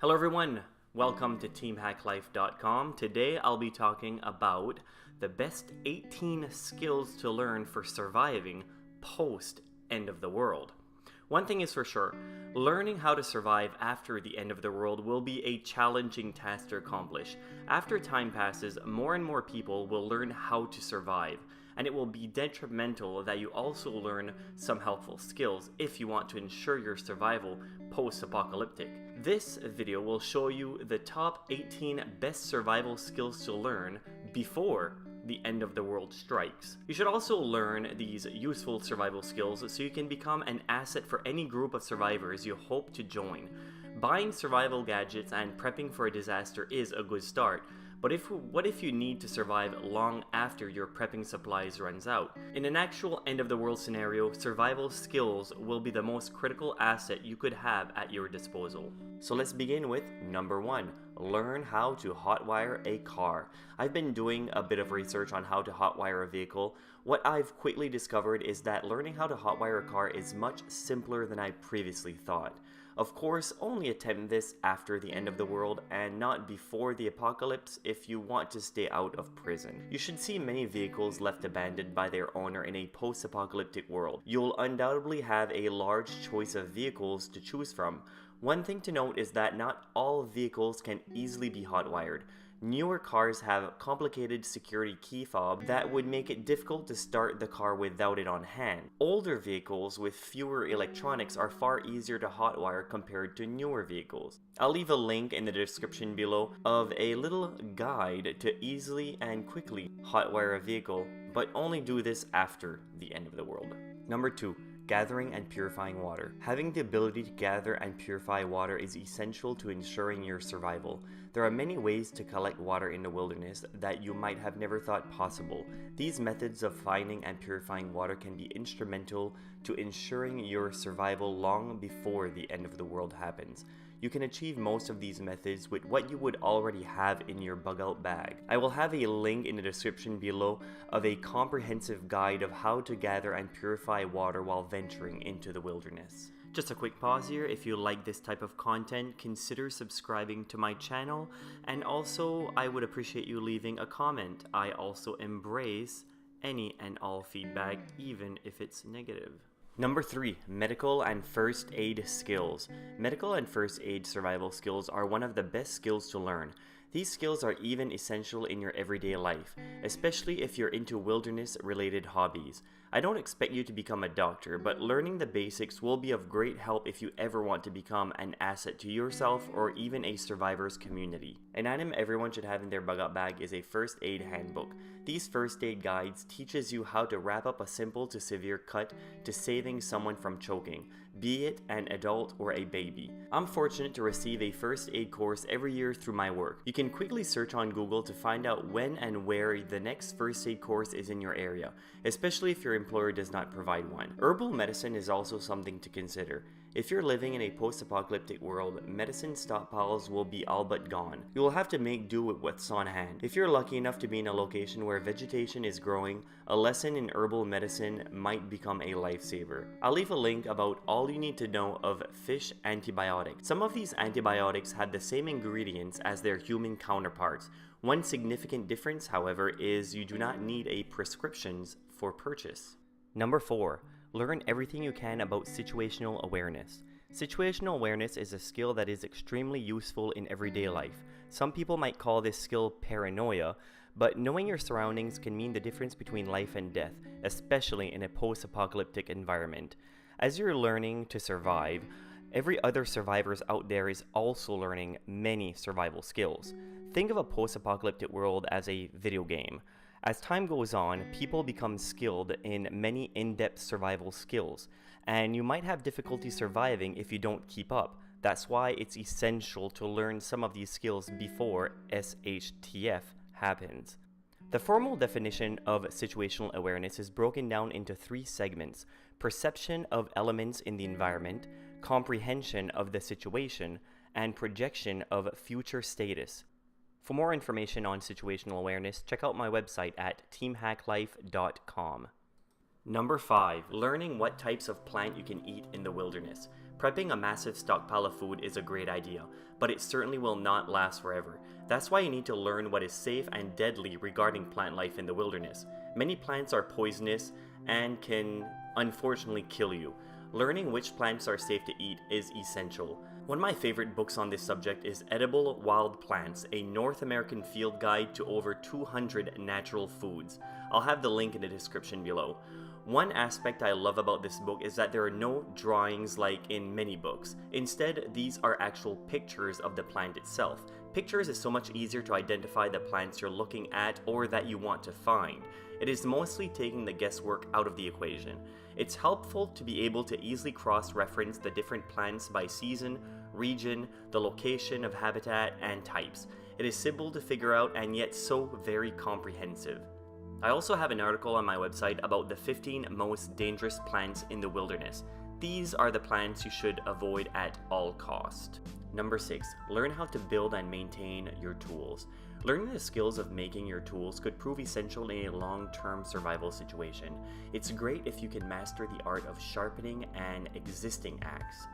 Hello everyone, welcome to teamhacklife.com. Today I'll be talking about the best 18 skills to learn for surviving post end of the world. One thing is for sure, learning how to survive after the end of the world will be a challenging task to accomplish. After time passes, more and more people will learn how to survive, and it will be detrimental that you also learn some helpful skills if you want to ensure your survival post-apocalyptic. This video will show you the top 18 best survival skills to learn before the end of the world strikes. You should also learn these useful survival skills so you can become an asset for any group of survivors you hope to join. Buying survival gadgets and prepping for a disaster is a good start, but what if you need to survive long after your prepping supplies runs out? In an actual end of the world scenario, survival skills will be the most critical asset you could have at your disposal. So let's begin with number 1. Learn how to hotwire a car. I've been doing a bit of research on how to hotwire a vehicle. What I've quickly discovered is that learning how to hotwire a car is much simpler than I previously thought. Of course, only attempt this after the end of the world and not before the apocalypse if you want to stay out of prison. You should see many vehicles left abandoned by their owner in a post-apocalyptic world. You'll undoubtedly have a large choice of vehicles to choose from. One thing to note is that not all vehicles can easily be hotwired. Newer cars have complicated security key fob that would make it difficult to start the car without it on hand. Older vehicles with fewer electronics are far easier to hotwire compared to newer vehicles. I'll leave a link in the description below of a little guide to easily and quickly hotwire a vehicle, but only do this after the end of the world. Number 2. Gathering and purifying water. Having the ability to gather and purify water is essential to ensuring your survival. There are many ways to collect water in the wilderness that you might have never thought possible. These methods of finding and purifying water can be instrumental to ensuring your survival long before the end of the world happens. You can achieve most of these methods with what you would already have in your bug-out bag. I will have a link in the description below of a comprehensive guide of how to gather and purify water while venturing into the wilderness. Just a quick pause here. If you like this type of content, consider subscribing to my channel, and also I would appreciate you leaving a comment. I also embrace any and all feedback, even if it's negative. Number 3. Medical and first aid skills. Medical and first aid survival skills are one of the best skills to learn. These skills are even essential in your everyday life, especially if you're into wilderness-related hobbies. I don't expect you to become a doctor, but learning the basics will be of great help if you ever want to become an asset to yourself or even a survivor's community. An item everyone should have in their bug-out bag is a first aid handbook. These first aid guides teaches you how to wrap up a simple to severe cut to saving someone from choking, be it an adult or a baby. I'm fortunate to receive a first aid course every year through my work. You can quickly search on Google to find out when and where the next first aid course is in your area, especially if your employer does not provide one. Herbal medicine is also something to consider. If you're living in a post-apocalyptic world, medicine stockpiles will be all but gone. You will have to make do with what's on hand. If you're lucky enough to be in a location where vegetation is growing, a lesson in herbal medicine might become a lifesaver. I'll leave a link about all you need to know of fish antibiotics. Some of these antibiotics have the same ingredients as their human counterparts. One significant difference, however, is you do not need a prescriptions for purchase. Number 4. Learn everything you can about situational awareness. Situational awareness is a skill that is extremely useful in everyday life. Some people might call this skill paranoia, but knowing your surroundings can mean the difference between life and death, especially in a post-apocalyptic environment. As you're learning to survive, every other survivor out there is also learning many survival skills. Think of a post-apocalyptic world as a video game. As time goes on, people become skilled in many in-depth survival skills, and you might have difficulty surviving if you don't keep up. That's why it's essential to learn some of these skills before SHTF happens. The formal definition of situational awareness is broken down into 3 segments: perception of elements in the environment, comprehension of the situation, and projection of future status. For more information on situational awareness, check out my website at teamhacklife.com. Number 5. Learning what types of plant you can eat in the wilderness. Prepping a massive stockpile of food is a great idea, but it certainly will not last forever. That's why you need to learn what is safe and deadly regarding plant life in the wilderness. Many plants are poisonous and can unfortunately kill you. Learning which plants are safe to eat is essential. One of my favorite books on this subject is Edible Wild Plants, a North American field guide to over 200 natural foods. I'll have the link in the description below. One aspect I love about this book is that there are no drawings like in many books. Instead, these are actual pictures of the plant itself. Pictures is so much easier to identify the plants you're looking at or that you want to find. It is mostly taking the guesswork out of the equation. It's helpful to be able to easily cross-reference the different plants by season, region, the location of habitat, and types. It is simple to figure out and yet so very comprehensive. I also have an article on my website about the 15 most dangerous plants in the wilderness. These are the plants you should avoid at all cost. Number 6. Learn how to build and maintain your tools. Learning the skills of making your tools could prove essential in a long-term survival situation. It's great if you can master the art of sharpening an existing axe.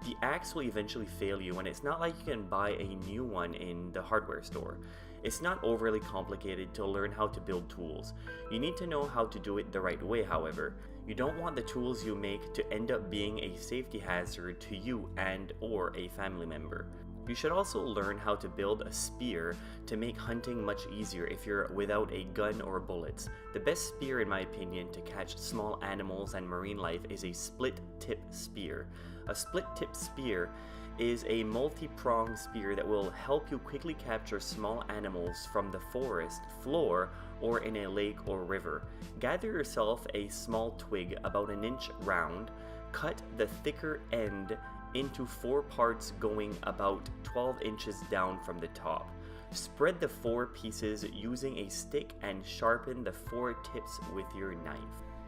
The axe will eventually fail you, and it's not like you can buy a new one in the hardware store. It's not overly complicated to learn how to build tools. You need to know how to do it the right way, however. You don't want the tools you make to end up being a safety hazard to you and or a family member. You should also learn how to build a spear to make hunting much easier if you're without a gun or bullets. The best spear, in my opinion, to catch small animals and marine life is a split-tip spear. A split-tip spear is a multi-pronged spear that will help you quickly capture small animals from the forest floor or in a lake or river. Gather yourself a small twig about an inch round, cut the thicker end into 4 parts going about 12 inches down from the top. Spread the 4 pieces using a stick and sharpen the 4 tips with your knife.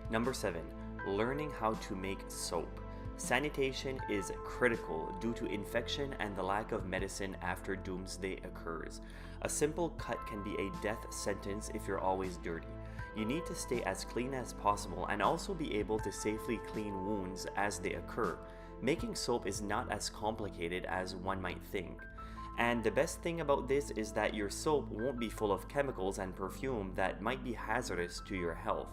Number 7. Learning how to make soap. Sanitation is critical due to infection and the lack of medicine after doomsday occurs. A simple cut can be a death sentence if you're always dirty. You need to stay as clean as possible and also be able to safely clean wounds as they occur. Making soap is not as complicated as one might think. And the best thing about this is that your soap won't be full of chemicals and perfume that might be hazardous to your health.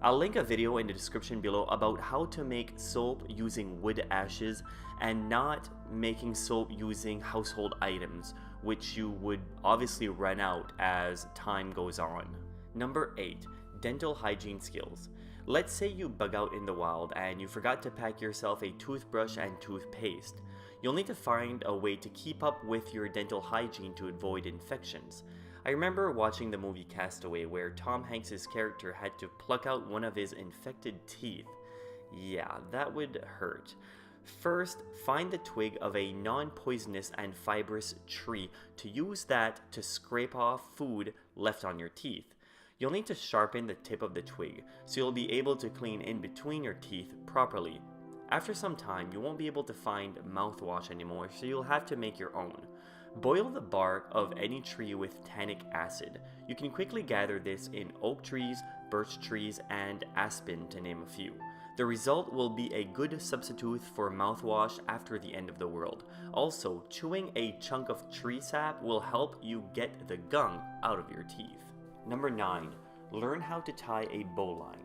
I'll link a video in the description below about how to make soap using wood ashes and not making soap using household items, which you would obviously run out as time goes on. Number 8. Dental hygiene skills. Let's say you bug out in the wild and you forgot to pack yourself a toothbrush and toothpaste. You'll need to find a way to keep up with your dental hygiene to avoid infections. I remember watching the movie Castaway where Tom Hanks' character had to pluck out one of his infected teeth. Yeah, that would hurt. First, find the twig of a non-poisonous and fibrous tree to use that to scrape off food left on your teeth. You'll need to sharpen the tip of the twig so you'll be able to clean in between your teeth properly. After some time, you won't be able to find mouthwash anymore, so you'll have to make your own. Boil the bark of any tree with tannic acid. You can quickly gather this in oak trees, birch trees, and aspen, to name a few. The result will be a good substitute for mouthwash after the end of the world. Also, chewing a chunk of tree sap will help you get the gunk out of your teeth. Number 9. Learn how to tie a bowline.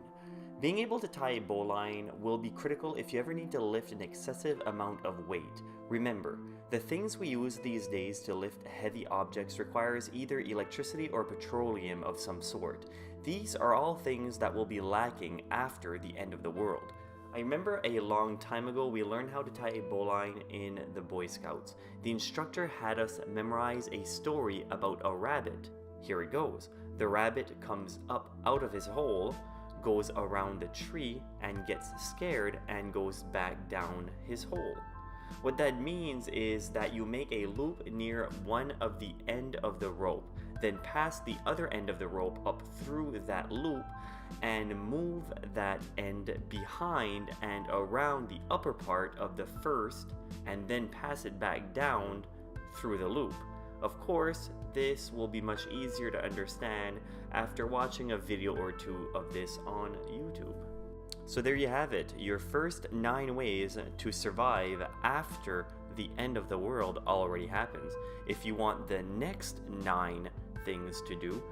Being able to tie a bowline will be critical if you ever need to lift an excessive amount of weight. Remember, the things we use these days to lift heavy objects requires either electricity or petroleum of some sort. These are all things that will be lacking after the end of the world. I remember a long time ago we learned how to tie a bowline in the Boy Scouts. The instructor had us memorize a story about a rabbit. Here it goes. The rabbit comes up out of his hole, goes around the tree and gets scared and goes back down his hole. What that means is that you make a loop near one of the end of the rope, then pass the other end of the rope up through that loop and move that end behind and around the upper part of the first and then pass it back down through the loop. Of course, this will be much easier to understand after watching a video or two of this on YouTube. So there you have it, your first 9 ways to survive after the end of the world already happens. If you want the next 9 things to do,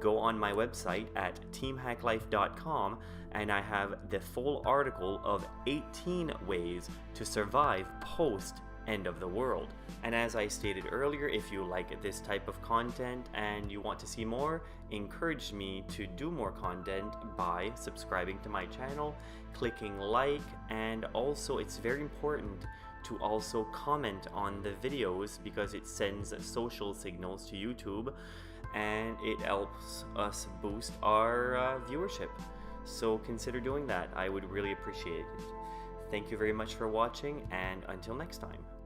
go on my website at teamhacklife.com and I have the full article of 18 ways to survive post end of the world. And as I stated earlier, if you like this type of content and you want to see more, encourage me to do more content by subscribing to my channel, clicking like, and also it's very important to also comment on the videos because it sends social signals to YouTube and it helps us boost our viewership. So consider doing that. I would really appreciate it. Thank you very much for watching, and until next time.